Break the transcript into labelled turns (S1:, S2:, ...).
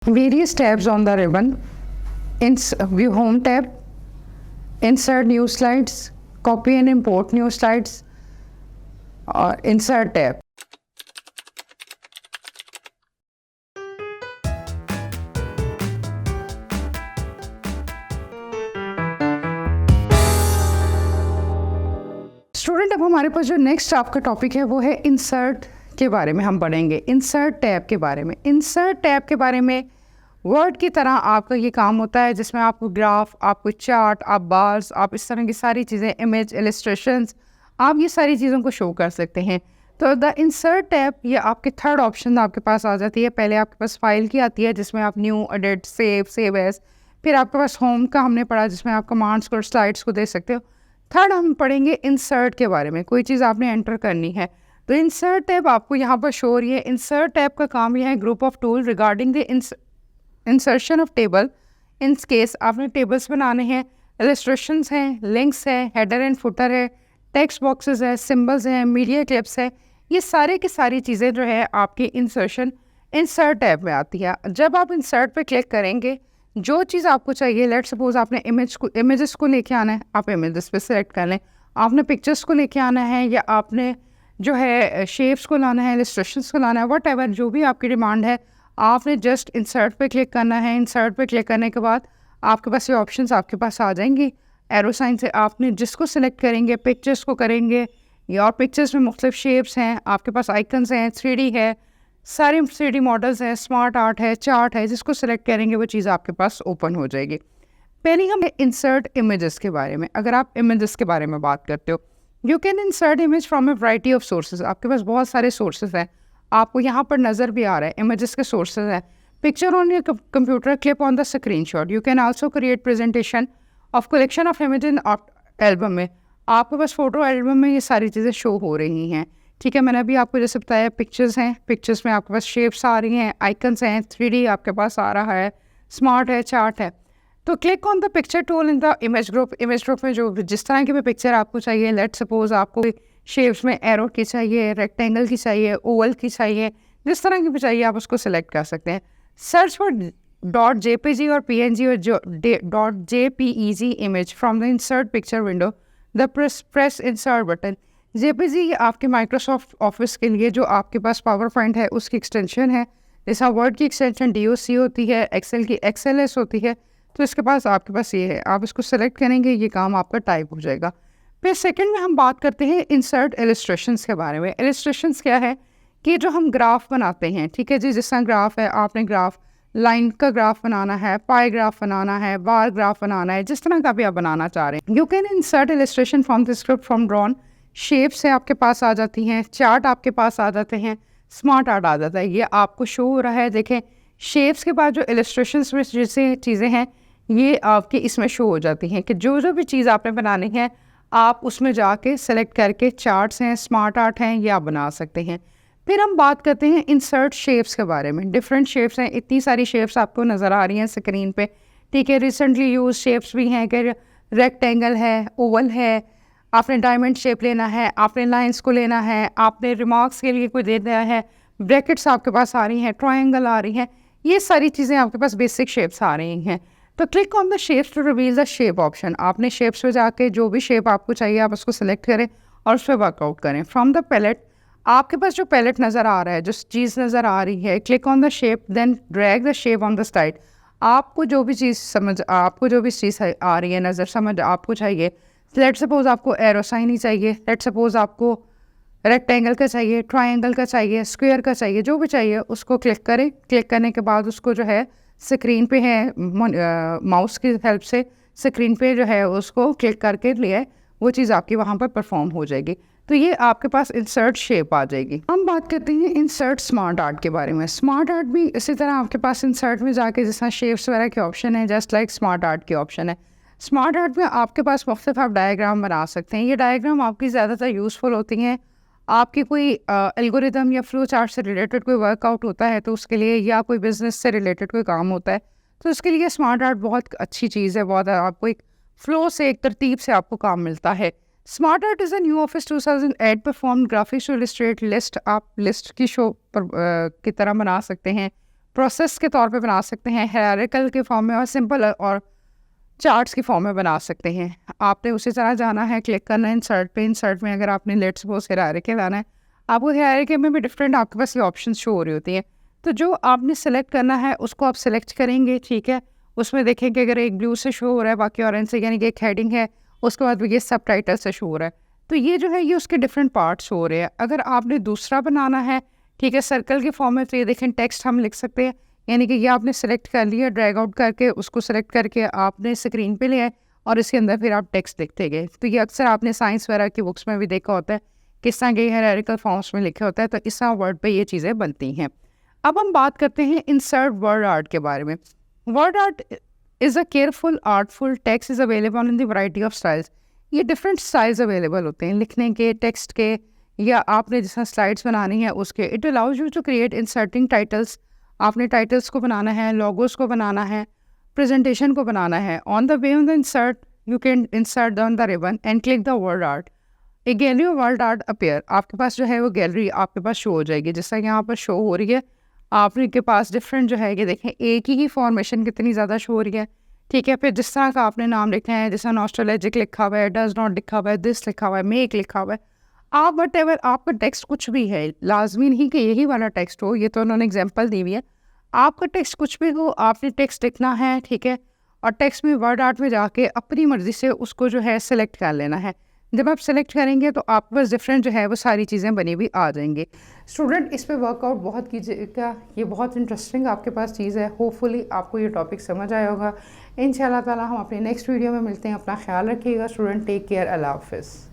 S1: Various tabs on the ribbon. View Home tab, Insert New Slides, Copy and Import New Slides, Insert tab. Student, अब हमारे पास जो next आपका topic है वो है इंसर्ट के बारे में हम पढ़ेंगे। इंसर्ट टैब के बारे में। इंसर्ट टैब के बारे में वर्ड की तरह आपका ये काम होता है जिसमें आपको ग्राफ, आपको चार्ट, आप बार्स, आप इस तरह की सारी चीज़ें, इमेज, इलस्ट्रेशंस, आप ये सारी चीज़ों को शो कर सकते हैं। तो द इंसर्ट टैब ये आपके थर्ड ऑप्शन आपके पास आ जाती है। पहले आपके पास फाइल की आती है जिसमें आप न्यू, एडिट, सेव एज, फिर आपके पास होम का हमने पढ़ा जिसमें आप कमांड्स को, स्लाइड्स को दे सकते हो। थर्ड हम पढ़ेंगे इंसर्ट के बारे में। कोई चीज़ आपने एंटर करनी है तो इंसर्ट टैब आपको यहाँ पर शो हो रही है। इंसर्ट टैब का काम यह है group of tool regarding the insertion of table. In case आपने टेबल्स बनाने हैं, इलस्ट्रेशंस हैं, लिंक्स है, हेडर एंड फुटर है, टेक्स्ट बॉक्सेस है, सिंबल्स हैं, मीडिया क्लिप्स है, ये सारे की सारी चीज़ें जो है आपकी इंसर्ट टैब में आती है। जब आप इंसर्ट पे क्लिक करेंगे, जो चीज़ आपको चाहिए, लेट सपोज आपने इमेजेस को लेके आना है, आप इमेजेस पे सेलेक्ट कर लें। आपने पिक्चर्स को लेके आना है या आपने जो है शेप्स को लाना है, इलस्ट्रेशंस को लाना है, वट एवर जो भी आपकी डिमांड है, आपने जस्ट इंसर्ट पे क्लिक करना है। इंसर्ट पे क्लिक करने के बाद आपके पास ये ऑप्शंस आपके पास आ जाएंगी। एरो साइन से आपने जिसको सिलेक्ट करेंगे, पिक्चर्स को करेंगे, या और पिक्चर्स में मुख्तलिफ शेप्स हैं, आपके पास आइकन्स हैं, 3D है, सारे 3D मॉडल्स हैं, स्मार्ट आर्ट है, चार्ट है, जिसको सिलेक्ट करेंगे वो चीज़ आपके पास ओपन हो जाएगी। पहले हम इंसर्ट इमेजेस के बारे में। अगर आप इमेजेस के बारे में बात करते हो, you can insert image from A variety of sources. आपके पास बहुत सारे सोर्सेज हैं, आपको यहाँ पर नज़र भी आ रहा है इमेजेस के सोर्सेज हैं। Picture on your computer, clip on the screen shot. You can also create presentation of collection of image in album में। आपके पास फ़ोटो एल्बम में ये सारी चीज़ें शो हो रही हैं। ठीक है, मैंने अभी आपको जैसे बताया पिक्चर्स हैं, पिक्चर्स में आपके पास शेप्स आ रही हैं, आइकन्स हैं, 3D आपके पास आ रहा है, स्मार्ट है, चार्ट है। तो click on the picture tool in the image group. Image group में जो जिस तरह की भी पिक्चर आपको चाहिए, लेट सपोज आपको शेप्स में एरो की चाहिए, रेक्टेंगल की चाहिए, ओवल की चाहिए, जिस तरह की भी चाहिए आप उसको सिलेक्ट कर सकते हैं। सर्च फॉर .jpg और png और .jpeg image from the insert picture window, the press insert button. JPG आपके माइक्रोसॉफ्ट ऑफिस के लिए जो आपके पास पावर पॉइंट है उसकी एक्सटेंशन है। जैसा वर्ड की एक्सटेंशन DOC होती है, एक्सेल की XLS होती है, तो इसके पास आपके पास ये है। आप इसको सेलेक्ट करेंगे, ये काम आपका टाइप हो जाएगा। फिर सेकंड में हम बात करते हैं इंसर्ट इलस्ट्रेशंस के बारे में। इलस्ट्रेशंस क्या है कि जो हम ग्राफ बनाते हैं, ठीक है जी, जिस तरह ग्राफ है, आपने ग्राफ लाइन का ग्राफ बनाना है, पाई ग्राफ बनाना है, बार ग्राफ बनाना है, जिस तरह का भी आप बनाना चाह रहे हैं, you can insert illustration from the script from drawn. Shapes है आपके पास आ जाती हैं, चार्ट आपके पास आ जाते हैं, स्मार्ट आर्ट आ जाता है। ये आपको शो हो रहा है, देखें शेप्स के बाद जो इलस्ट्रेशंस में जैसे चीज़ें हैं ये आपके इसमें शो हो जाती हैं कि जो भी चीज़ आपने बनानी है आप उसमें जाके सेलेक्ट करके चार्ट्स हैं, स्मार्ट आर्ट हैं, ये आप बना सकते हैं। फिर हम बात करते हैं इंसर्ट शेप्स के बारे में। डिफरेंट शेप्स हैं, इतनी सारी शेप्स आपको नज़र आ रही हैं स्क्रीन पे, ठीक है। रिसेंटली यूज शेप्स भी हैं कि रेक्टेंगल है, ओवल है, आपने डायमंड शेप लेना है, आपने लाइंस को लेना है, आपने रिमार्क्स के लिए कोई देना है, ब्रैकेट्स आपके पास आ रही हैं, ट्रायंगल आ रही हैं, ये सारी चीज़ें आपके पास बेसिक शेप्स आ रही हैं। तो click on the shapes to reveal the shape option. आपने शेप्स पे जाके जो भी शेप आपको चाहिए आप उसको सिलेक्ट करें और उस पर वर्कआउट करें। फ्रॉम द पैलेट, आपके पास जो पैलेट नज़र आ रहा है, जो चीज़ नज़र आ रही है, click on the shape, then drag the shape on the slide. आपको जो भी चीज़ आ रही है, नज़र समझ आपको चाहिए, लेट सपोज आपको एरो साइन ही चाहिए, लेट सपोज आपको रेक्टेंगल का चाहिए, ट्रायंगल का चाहिए, स्क्वायर का चाहिए, जो भी चाहिए उसको क्लिक करें। क्लिक करने के बाद उसको जो है स्क्रीन पे है माउस की हेल्प से स्क्रीन पे जो है उसको क्लिक करके लिए वो चीज़ आपकी वहाँ पर परफॉर्म हो जाएगी। तो ये आपके पास इंसर्ट शेप आ जाएगी। हम बात करते हैं इंसर्ट स्मार्ट आर्ट के बारे में। स्मार्ट आर्ट भी इसी तरह आपके पास इंसर्ट में जाके जिस तरह शेप्स वगैरह के ऑप्शन है, जस्ट लाइक स्मार्ट आर्ट के ऑप्शन है। स्मार्ट आर्ट में आपके पास मुख्तलिफ आप डायग्राम बना सकते हैं। ये डायग्राम आपकी ज़्यादातर यूज़फुल होती हैं आपकी कोई एल्गोरिदम या फ्लो चार्ट से रिलेटेड कोई वर्कआउट होता है तो उसके लिए, या कोई बिजनेस से रिलेटेड कोई काम होता है तो उसके लिए स्मार्ट आर्ट बहुत अच्छी चीज़ है। बहुत आपको एक फ्लो से, एक तरतीब से आपको काम मिलता है। Smart art is a new office 2008 perform graphics to illustrate list. आप लिस्ट की शो पर की तरह बना सकते हैं, प्रोसेस के तौर पे बना सकते हैं, हायरार्किकल के फॉर्म में, और सिंपल और चार्ट्स की फॉर्म में बना सकते हैं। आपने उसी तरह जाना है, क्लिक करना है इंसर्ट पे। इंसर्ट में अगर आपने लेट्स सपोज हायरार्की लाना है, आपको हायरार्की में भी डिफरेंट आपके पास ये ऑप्शन शो हो रही होती हैं। तो जो आपने सेलेक्ट करना है उसको आप सेलेक्ट करेंगे, ठीक है। उसमें देखेंगे अगर एक ब्लू से शो हो रहा है, बाकी ऑरेंज से, यानी कि एक हेडिंग है, उसके बाद ये सब टाइटल से शो हो रहा है। तो ये जो है ये उसके डिफरेंट पार्ट्स हो रहे हैं। अगर आपने दूसरा बनाना है, ठीक है, सर्कल के फॉर्म में, तो ये देखें टेक्स्ट हम लिख सकते हैं, यानी कि ये आपने सेलेक्ट कर लिया, ड्रैग आउट करके उसको सेलेक्ट करके आपने स्क्रीन पे ले आए और इसके अंदर फिर आप टेक्स्ट लिखते गए। तो ये अक्सर आपने साइंस वगैरह की बुक्स में भी देखा होता है, किस तरह के हायरार्किकल फॉर्म्स में लिखा होता है। तो इस तरह वर्ड पे ये चीज़ें बनती हैं। अब हम बात करते हैं इंसर्ट वर्ड आर्ट के बारे में। Word art is a careful artful text is available in the variety of styles. ये डिफरेंट स्टाइल्स अवेलेबल होते हैं लिखने के, टेक्स्ट के, या आपने जिस स्लाइड्स बनानी है उसके। It allows you to create inserting titles. आपने टाइटल्स को बनाना है, लोगोस को बनाना है, प्रेजेंटेशन को बनाना है। On the way on the insert you can insert on the ribbon and click the word art. A gallery of word art appear. आपके पास जो है वो गैलरी आपके पास शो हो जाएगी, जैसा यहाँ पर शो हो रही है। आपके पास डिफरेंट जो है, ये देखें एक ही फॉर्मेशन कितनी ज़्यादा शो हो रही है, ठीक है। फिर जिस तरह का आपने नाम लिखना है, जैसा नॉस्टैल्जिक लिखा हुआ है, डज नॉट लिखा हुआ है, दिस लिखा हुआ है, मेक लिखा हुआ है, आप वट एवर आपका टेक्स्ट कुछ भी है, लाजमी नहीं कि यही वाला टेक्स्ट हो, ये तो उन्होंने एग्जांपल दी हुई है। आपका टेक्स्ट कुछ भी हो, आपने टेक्स्ट लिखना है, ठीक है। और टेक्स्ट में वर्ड आर्ट में जाके अपनी मर्ज़ी से उसको जो है सेलेक्ट कर लेना है। जब आप सेलेक्ट करेंगे तो आपके पास डिफरेंट जो है वो सारी चीज़ें बनी हुई आ जाएंगी। स्टूडेंट इस पे वर्कआउट बहुत कीजिएगा, ये बहुत इंटरेस्टिंग आपके पास चीज़ है। होपफुली आपको ये टॉपिक समझ आया होगा। इंशाल्लाह ताला हम अपने नेक्स्ट वीडियो में मिलते हैं। अपना ख्याल रखिएगा स्टूडेंट, टेक केयर, अल्लाह हाफिज़।